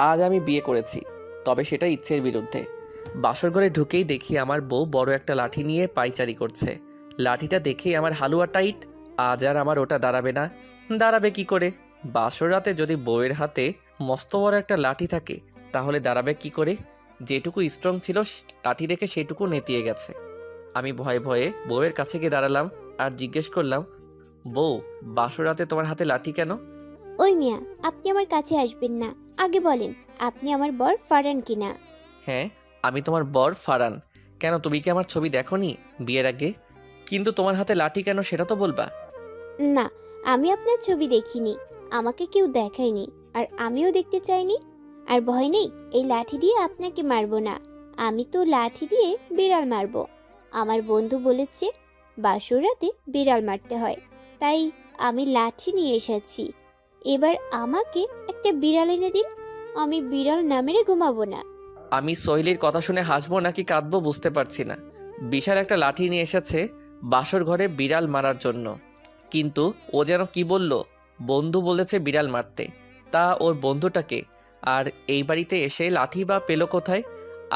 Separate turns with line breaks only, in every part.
আজ আমি বিয়ে করেছি, তবে সেটা ইচ্ছের বিরুদ্ধে। বাসর ঘরে ঢুকেই দেখি আমার বউ বড় একটা লাঠি নিয়ে পায়চারি করছে। লাঠিটা দেখেই আমার হালুয়া টাইট। আজ আর আমার ওটা দাঁড়াবে না। দাঁড়াবে কি করে? বাসর রাতে যদি বউয়ের হাতে মস্ত বড় একটা লাঠি থাকে, তাহলে দাঁড়াবে কি করে? যেটুকু স্ট্রং ছিল লাঠি দেখে সেটুকু নেতিয়ে গেছে। আমি ভয়ে ভয়ে বউয়ের কাছে গিয়ে দাঁড়ালাম আর জিজ্ঞেস করলাম, বউ, বাসর রাতে তোমার হাতে লাঠি কেন?
ওই মিয়া, আপনি আমার কাছে আসবেন না। আগে বলেন, আপনি আমার বর ফারহান কিনা?
হ্যাঁ, আমি তোমার বর ফারহান। কেন, তুমি কি আমার ছবি দেখোনি বিয়ের আগে? কিন্তু তোমার হাতে লাঠি কেন সেটা তো বলবা।
না, আমি আপনার ছবি দেখিনি, আমাকে কেউ দেখায়নি, আর আমিও দেখতে চাইনি। আর ভয় নেই, এই লাঠি দিয়ে আপনাকে মারবো না, আমি তো লাঠি দিয়ে বিড়াল মারবো। আমার বন্ধু বলেছে বাসর রাতে বিড়াল মারতে হয়, তাই আমি লাঠি নিয়ে এসেছি। এবার আমাকে একটা বিড়াল এনে দিন, আমি বিড়াল না মেরে ঘুমাবো না।
আমি সোহেলির কথা শুনে হাসবো নাকি কাঁদবো বুঝতে পারছি না। বিশাল একটা লাঠি নিয়ে এসেছে বাসর ঘরে বিড়াল মারার জন্য। কিন্তু ও যেন কি বলল, বন্ধু বলেছে বিড়াল মারতে। তা ওর বন্ধুটাকে, আর এই বাড়িতে এসে লাঠি বা পেলো কোথায়?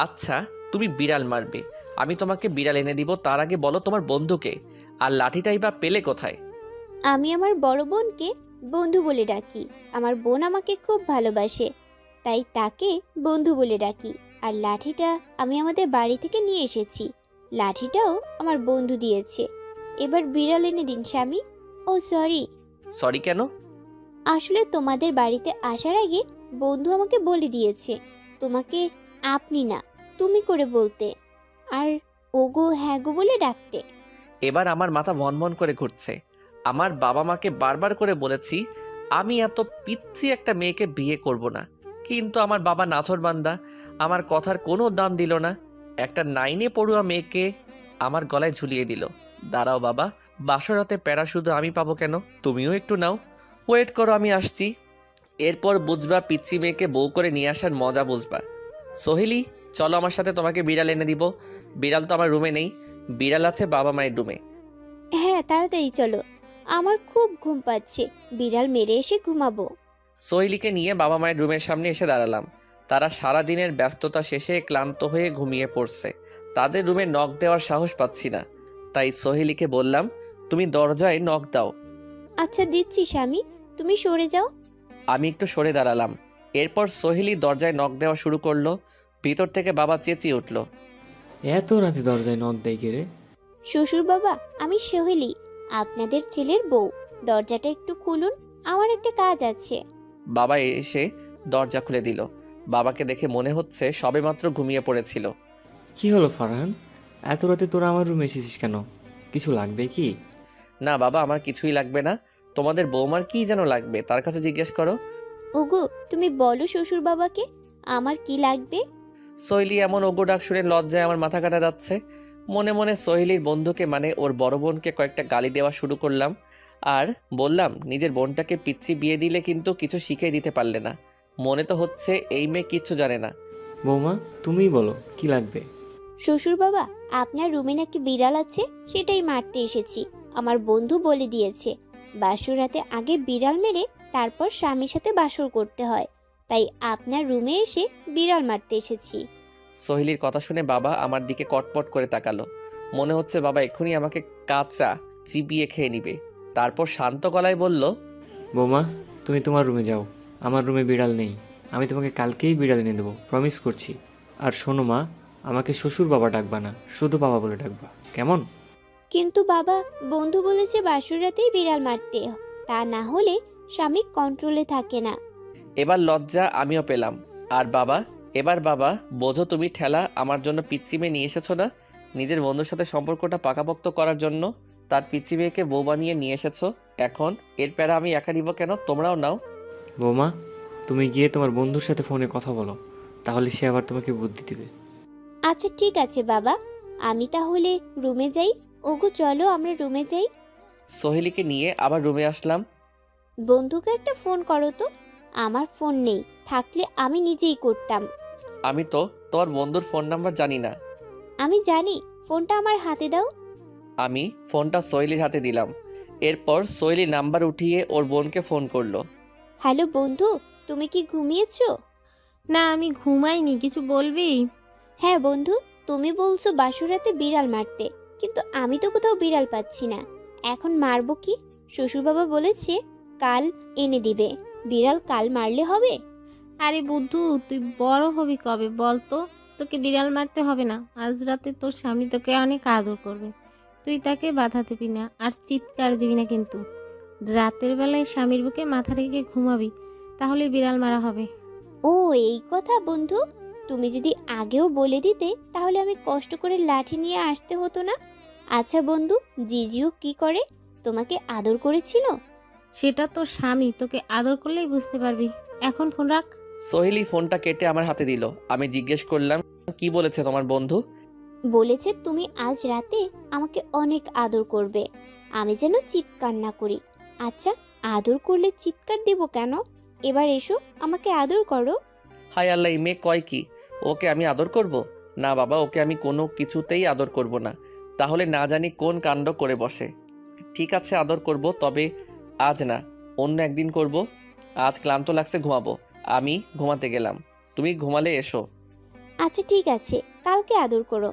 আচ্ছা, তুমি বিড়াল মারবে, আমি তোমাকে বিড়াল এনে দিব, তার আগে বলো তোমার বন্ধুকে, আর লাঠিটাই বা পেলে কোথায়?
আমি আমার বড় বোনকে বন্ধু বলে ডাকি। আমার বোন আমাকে খুব ভালোবাসে, তাই তাকে বন্ধু বলে ডাকি। আর লাঠিটা আমি আমাদের বাড়ি থেকে নিয়ে এসেছি, লাঠিটাও আমার বন্ধু দিয়েছে। এবার বিড়াল এনে দিন স্বামী। ও সরি,
সরি কেন?
আসলে তোমাদের বাড়িতে আসার আগে বন্ধু আমাকে বলে দিয়েছে তোমাকে আপনি না, তুমি করে বলতে, আর ওগো হ্যাঁ গো বলে ডাকতে।
এবার আমার মাথা ভনভন করে ঘুরছে। আমার বাবা মাকে বারবার করে বলেছি আমি এত পিচ্ছি একটা মেয়েকে বিয়ে করব না, কিন্তু আমার বাবা নাছোড়বান্দা, আমার কথার কোনো দাম দিল না। একটা 9-এ পড়ুয়া মেয়েকে আমার গলায় ঝুলিয়ে দিল। দাঁড়াও বাবা, বাসরাতে প্যারা শুধু আমি পাবো কেন, তুমিও একটু নাও। ওয়েট করো, আমি আসছি। এরপর বুঝবা পিচ্ছি মেয়েকে বউ করে নিয়ে আসার মজা বুঝবা। সোহেলি, চলো আমার সাথে, তোমাকে বিড়াল এনে দিব। বিড়াল তো আমার রুমে নেই, বিড়াল আছে বাবা মায়ের রুমে।
হ্যাঁ তাড়াতাড়ি চলো, আমার খুব ঘুম পাচ্ছে, বিড়াল মেরে এসে ঘুমাবো।
সোহেলিকে নিয়ে বাবা মায়ের রুমের সামনে এসে দাঁড়ালাম। তারা সারা দিনের ব্যস্ততা শেষে ক্লান্ত হয়ে ঘুমিয়ে পড়ছে। তাদের রুমে নক দেওয়ার সাহস পাচ্ছি না, তাই সোহেলিকে বললাম, তুমি দরজায় নক দাও।
আচ্ছা দিচ্ছি স্বামী, তুমি সরে যাও।
আমি একটু সরে দাঁড়ালাম। এরপর সোহেলি দরজায় নক দেওয়া শুরু করলো। ভিতর থেকে বাবা চেঁচিয়ে উঠল,
এত রাতে দরজায় নক দেয় কে রে?
শ্বশুর বাবা, আমি সোহেলি, আপনাদের ছেলের বউ। দরজাটা একটু খুলুন, আমার একটা কাজ আছে।
বাবা এসে দরজা খুলে দিল। বাবাকে দেখে মনে হচ্ছে সবেমাত্র ঘুমিয়ে পড়েছিল।
কি হলো ফারহান, এত রাতে তোরা আমার রুমে এসেছিস কেন? কিছু লাগবে কি?
না বাবা, আমার কিছুই লাগবে না। তোমাদের বৌমার কি যেন লাগবে, তার কাছে জিজ্ঞেস করো।
ওগো, তুমি বলো শ্বশুর বাবাকে আমার কি লাগবে।
সোহেলি এমন ওগো ডাক শুনে লজ্জায় আমার মাথা কাটা যাচ্ছে। মনে মনে সোহেলির বন্ধুকে মানে ওর বড় বোনকে কয়েকটা গালি দেওয়া শুরু করলাম। আর বললাম, নিজের বোনটাকে পিচ্ছি বিয়ে দিলে কিন্তু কিছু শিখিয়ে দিতে পারলে না। মনে তো হচ্ছে এই মেয়ে কিচ্ছু জানে না।
বৌমা, তুমিই বলো কি লাগবে।
শ্বশুর বাবা, আপনার রুমে নাকি বিড়াল আছে, সেটাই মারতে এসেছি। আমার বন্ধু বলে দিয়েছে বাসর রাতে আগে বিড়াল মেরে তারপর স্বামীর সাথে বাসর করতে হয়, তাই আপনার রুমে এসে বিড়াল মারতে এসেছি।
সোহেলির কথা শুনে বাবা আমার দিকে কটপট করে তাকালো। মনে হচ্ছে বাবা এক্ষুনি আমাকে কাঁচা চিবিয়ে খেয়ে নিবে। তারপর শান্ত গলায় বলল,
বৌমা, তুমি তোমার রুমে যাও, আমার রুমে বিড়াল নেই। আমি তোমাকে কালকেই বিড়াল এনে দেবো, প্রমিস করছি। আর শোনো মা, আমাকে শ্বশুর বাবা ডাকবা না, শুধু বাবা বলে ডাকবা, কেমন?
কিন্তু বাবা, বন্ধু বলেছে বাসর রাতেই বিড়াল মারতে, তা না হলে স্বামী কন্ট্রোলে থাকে না।
এবার লজ্জা আমিও পেলাম। আর বাবা, এবার বাবা বোঝো, তুমি ঠেলা আমার জন্য পিচ্চি মেয়ে নিয়ে এসেছো না, নিজের বন্ধুর সাথে সম্পর্কটা পাকাপোক্ত করার জন্য। তার পিচ্চি মেয়েকে বউ বানিয়ে নিয়ে এসেছো। এখন এর প্যারা আমি একা নিব কেন, তোমরাও নাও।
বৌমা, তুমি গিয়ে তোমার বন্ধুর সাথে ফোনে কথা বলো, তাহলে সে আবার তোমাকে বুদ্ধি দিবে।
আচ্ছা ঠিক আছে বাবা, আমি তাহলে রুমে যাই। ওগো চলো আমরা রুমে যাই।
সোহেলিকে নিয়ে আবার রুমে আসলাম।
বন্ধুকে একটা ফোন করো তো, আমার ফোন নেই, থাকলে আমি নিজেই করতাম।
আমি তো তোমার বন্ধুর ফোন নাম্বার জানি না।
আমি জানি, ফোনটা আমার হাতে দাও।
আমি ফোনটা সোহেলির হাতে দিলাম। এরপর সোহেলি নাম্বার উঠিয়ে ওর বোনকে ফোন করলো।
হ্যালো বন্ধু, তুমি কি ঘুমিয়েছো?
না আমি ঘুমাইনি, কিছু বলবি?
হ্যাঁ বন্ধু, তুমি বলছো বাসুরাতে বিড়াল মারতে, কিন্তু আমি তো কোথাও বিড়াল পাচ্ছি না। এখন মারবো কি? শ্বশুর বাবা বলেছে কাল এনে দিবে। বিড়াল কাল মারলে হবে?
আরে বুদ্ধু, তুই বড় হবি কবে বল তো? তোকে বিড়াল মারতে হবে না, আজ রাতে তোর স্বামী তোকে অনেক আদর করবে। তুই তাকে বাধা দিবি না আর চিৎকার দিবি না কিন্তু। রাতের বেলায় স্বামীর বুকে মাথা রেখে ঘুমাবি, তাহলে বিড়াল মারা হবে।
ও এই কথা বন্ধু, তুমি যদি আগেও বলে দিতে তাহলে আমি কষ্ট করে লাঠি নিয়ে আসতে হতো না। আচ্ছা বন্ধু, জিজিও কি করে? তোমাকে আদর করেছিল?
সেটা তোর স্বামী, তোকে আদর করলেই বুঝতে পারবি। এখন ফোন রাখ।
সোহেলি ফোনটা কেটে আমার হাতে দিল। আমি জিজ্ঞেস করলাম, কি বলেছে তোমার বন্ধু?
বলেছে তুমি আজ রাতে আমাকে অনেক আদর করবে, আমি যেন চিৎকার না করি। আচ্ছা, আদর করলে চিৎকার দেব কেন? এবার এসো, আমাকে আদর করো।
হায় আল্লাহ, এই মেয়ে কয় কি? ওকে আমি আদর করব? না বাবা, ওকে আমি কোনো কিছুতেই আদর করব না। তাহলে না জানি কোন কাণ্ড করে বসে। ঠিক আছে, আদর করব, তবে আজ না, অন্য একদিন করব। আজ ক্লান্ত লাগছে, ঘুমাবো। আমি ঘুমাতে গেলাম, তুমি ঘুমালে এসো।
আচ্ছা ঠিক আছে, কালকে আদর করো।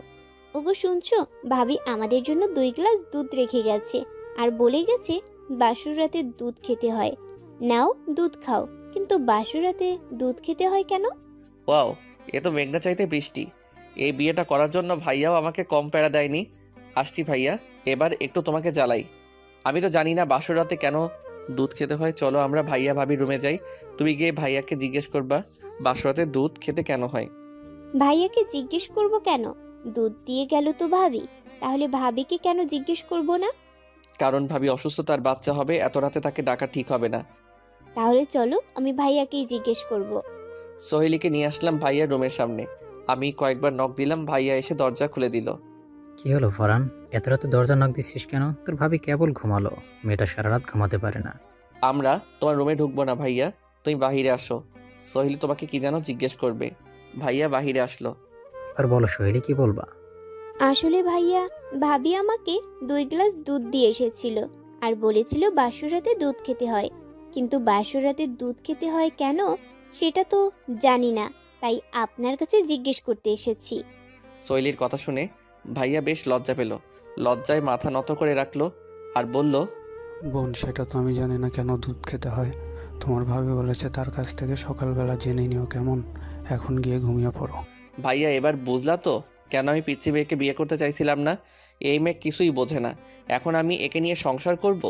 ওগো শুনছো, ভাবি আমাদের জন্য 2 গ্লাস দুধ রেখে গেছে, আর বলে গেছে বাসর রাতে দুধ খেতে হয়। নাও দুধ খাও। কিন্তু বাসর রাতে দুধ খেতে হয় কেন?
ওয়াও, এ তো মেঘনা চাইতে বৃষ্টি। এই বিয়েটা করার জন্য ভাইয়াও আমাকে কম প্যারা দেয়নি। আসছি ভাইয়া, এবার একটু তোমাকে জ্বালাই। আমি তো জানি না বাসর রাতে কেন দুধ খেতে হয়। চলো আমরা ভাইয়া ভাবির রুমে যাই। তুমি গিয়ে ভাইয়াকে জিজ্ঞেস করবা বাসর রাতে দুধ খেতে কেন হয়।
ভাইয়াকে জিজ্ঞেস করব কেন? দুধ দিয়ে গেল তো ভাবি, তাহলে ভাবিকে কেন জিজ্ঞেস করব না?
কারণ ভাবি অসুস্থ, তার বাচ্চা হবে, এত রাতে তাকে ডাকা ঠিক হবে না।
তাহলে চলো আমি ভাইয়াকেই জিজ্ঞেস করব।
সোহেলিকে নিয়ে আসলাম ভাইয়ার রুমের সামনে। আমি কয়েকবার নক দিলাম, ভাইয়া এসে দরজা খুলে দিল।
কি হলো ফরহান, এত রাতে দরজা নক দিচ্ছিস কেন? তোর ভাবি কেবল ঘুমালো, মেয়েটা সারা রাত ঘুমাতে পারে না।
আমরা তোমার রুমে ঢুকবো না ভাইয়া, তুমি বাহিরে আসো। সোহেলি তোমাকে কি যেন জিজ্ঞেস করবে। ভাইয়া বাহিরে আসলো।
এবার বলো সোহেলি, কি বলবা?
আসলে ভাইয়া, ভাবি আমাকে 2 গ্লাস দুধ দিয়ে এসেছিল আর বলেছিল বাসর রাতে দুধ খেতে হয়। কিন্তু বাসর রাতে দুধ খেতে হয় কেন সেটা তো জানি না, তাই আপনার কাছে জিজ্ঞেস করতে এসেছি।
সোহেলির কথা শুনে ভাইয়া বেশ লজ্জা পেল। লজ্জায় মাথা নত করে রাখলো আর বলল,
বোন, সেটা তো আমি জানি না কেন দুধ খেতে হয়। তোমার ভাবি বলেছে তার কাছ থেকে সকালবেলা জেনে নিও কেমন। এখন গিয়ে ঘুমিয়ে পড়ো।
ভাইয়া এবার বুঝলা তো কেন আমি পিচ্চি মেয়েকে বিয়ে করতে চাইছিলাম না? এই মেয়ে কিছুই বোঝে না, এখন আমি একে নিয়ে সংসার করব?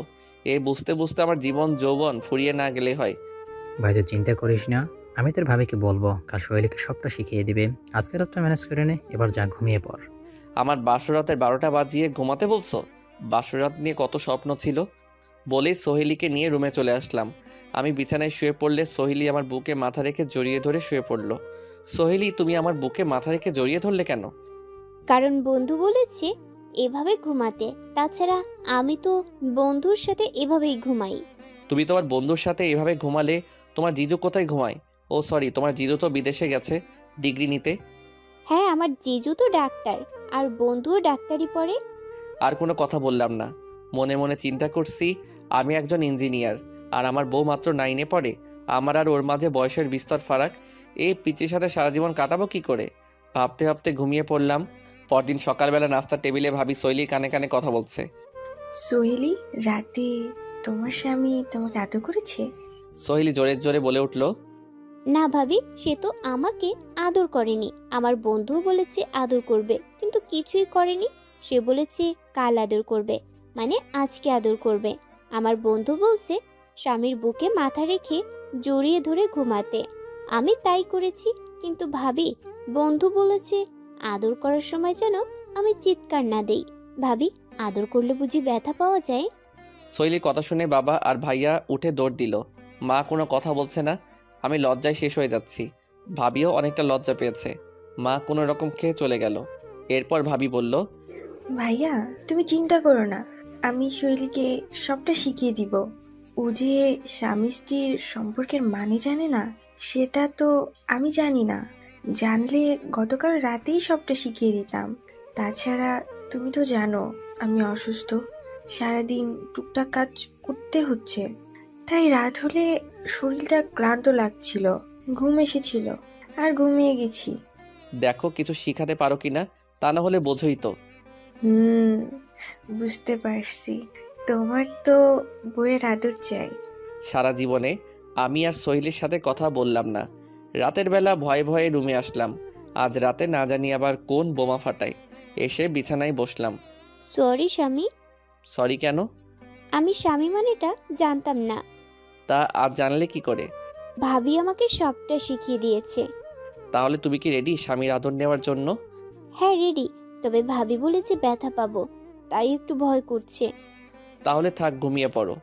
এ বুঝতে বুঝতে আমার জীবন যৌবন ফুরিয়ে না গেলে হয়।
ভাই তুই চিন্তা করিস না, আমি তোর ভাবিকে বলবো, কাল সোহেলিকে সবটা শিখিয়ে দিবে। আজকে রাতটা ম্যানেজ করে নে, এবার যা ঘুমিয়ে পড়।
আমার বাসরাতের 12টা বাজিয়ে ঘুমাতে বলছো? বাসরাত নিয়ে কত স্বপ্ন ছিল। বলেই সোহেলিকে নিয়ে রুমে চলে আসলাম। আমি বিছানায় শুয়ে পড়লে সোহেলি আমার বুকে মাথা রেখে জড়িয়ে ধরে শুয়ে পড়লো। সোহেলি, তুমি আমার বুকে মাথা রেখে জড়িয়ে ধরলে কেন?
কারণ বন্ধু বলেছে এভাবে ঘুমাতে। তাছাড়া আমি তো বন্ধুর সাথে এভাবেই ঘুমাই।
তুমি তোমার বন্ধুর সাথে এভাবে ঘুমালে তোমার জিজু কোথায় ঘুমায়? ও সরি, তোমার জিজু তো বিদেশে গেছে ডিগ্রি নিতে।
হ্যাঁ, আমার জিজু তো ডাক্তার, আর বন্ধুও ডাক্তারি পড়ে।
আর কোনো কথা বললাম না। মনে মনে চিন্তা করছি, আমি একজন ইঞ্জিনিয়ার আর আমার বউ মাত্র 9-এ পড়ে। আমার আর ওর মাঝে বয়সের বিস্তর ফারাক। এই পিচির সাথে সারা জীবন কাটাবো কি করে? ভাবতে ভাবতে ঘুমিয়ে পড়লাম। পরদিন সকালবেলা নাস্তার টেবিলে ভাবি সোহেলি কানে কানে কথা বলছে।
সোহেলি, রাতে তোমার স্বামী তোমাকে আদর করেছে?
সোহেলি জোরে জোরে বলে উঠল,
না ভাবি, সে তো আমাকে আদর করেনি। আমার বন্ধুও বলেছে আদর করবে, কিন্তু কিছুই করেনি। সে বলেছে কাল আদর করবে, মানে আজকে আদর করবে। আমার বন্ধু বলছে স্বামীর বুকে মাথা রেখে জড়িয়ে ধরে ঘুমাতে। আমি তাই করেছি। কিন্তু ভাবি, বন্ধু বলেছে আদর করার সময় যেন আমি চিৎকার না দেই। ভাবি, আদর করলে বুঝি ব্যথা পাওয়া যায়?
সোহেলির কথা শুনে বাবা আর ভাইয়া উঠে দৌড় দিল। মা কোনো কথা বলছে না। আমি লজ্জায় শেষ হয়ে যাচ্ছি। ভাবিও অনেকটা লজ্জা পেয়েছে। মা কোনো রকম খেয়ে চলে গেল। এরপর ভাবি বলল,
ভাইয়া, তুমি চিন্তা করো না, আমি সোহেলিকে সবটা শিখিয়ে দিব। ও যে স্বামী স্ত্রীর সম্পর্কের মানে জানে না, সেটা তো আমি জানি না। জানলে গতকাল রাতেই সবটা শিখিয়ে দিতাম। তাছাড়া তুমি তো জানো আমি অসুস্থ, সারাদিন টুকটাক কাজ করতে হচ্ছে। তাই রাত হলে শরীরটা ক্লান্ত লাগছিল, ঘুম এসেছিল। আর ঘুমিয়ে গেছি।
দেখো কিছু শিখাতে পারো কিনা, তা না হলে বোঝোই তো।
হুম, বুঝতে পারছি। তোমার তো বইয়ের আদর চাই।
সারা জীবনে আমি আর সোহেলের সাথে কথা বললাম না। রাতের বেলা ভয়ে ভয়ে রুমে আসলাম। আজ রাতে না জানি আবার কোন বোমা ফাটায়। এসে বিছানায় বসলাম।
সরি স্বামী।
সরি কেন?
আমি স্বামী মানেটা জানতাম না।
তা আজ জানলে কি করে?
ভাবি আমাকে সবটা শিখিয়ে দিয়েছে।
তাহলে তুমি কি রেডি স্বামীর আদর নেওয়ার জন্য?
হ্যাঁ রেডি, তবে ভাবি বলেছে ব্যথা পাবো, তাই একটু ভয় করছে।
তাহলে থাক, ঘুমিয়ে পড়ো।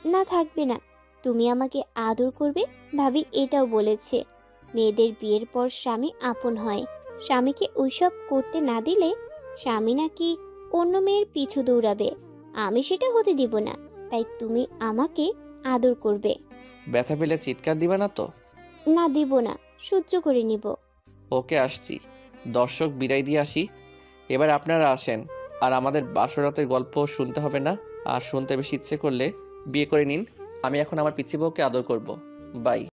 না থাকবে না, তুমি আমাকে আদর করবে। ভাবি এটাও বলেছে মেয়েদের বিয়ের পর স্বামী আপন হয়। স্বামীকে ওইসব করতে না দিলে স্বামী নাকি অন্য মেয়ের পিছু দৌড়াবে। আমি সেটা হতে দিব না, তাই তুমি আমাকে আদর করবে।
ব্যথা পেলে চিৎকার দিবা না তো?
না দিব না, সহ্য করে নিব।
ওকে, আসছি। দর্শক বিদায় দিয়ে আসি। এবার আপনারা আসেন। আর আমাদের বাসরাতের গল্প শুনতে হবে না। আর শুনতে বেশি ইচ্ছে করলে বিয়ে করে নিন। আমি এখন আমার পিচ্চি বউকে আদর করব। বাই।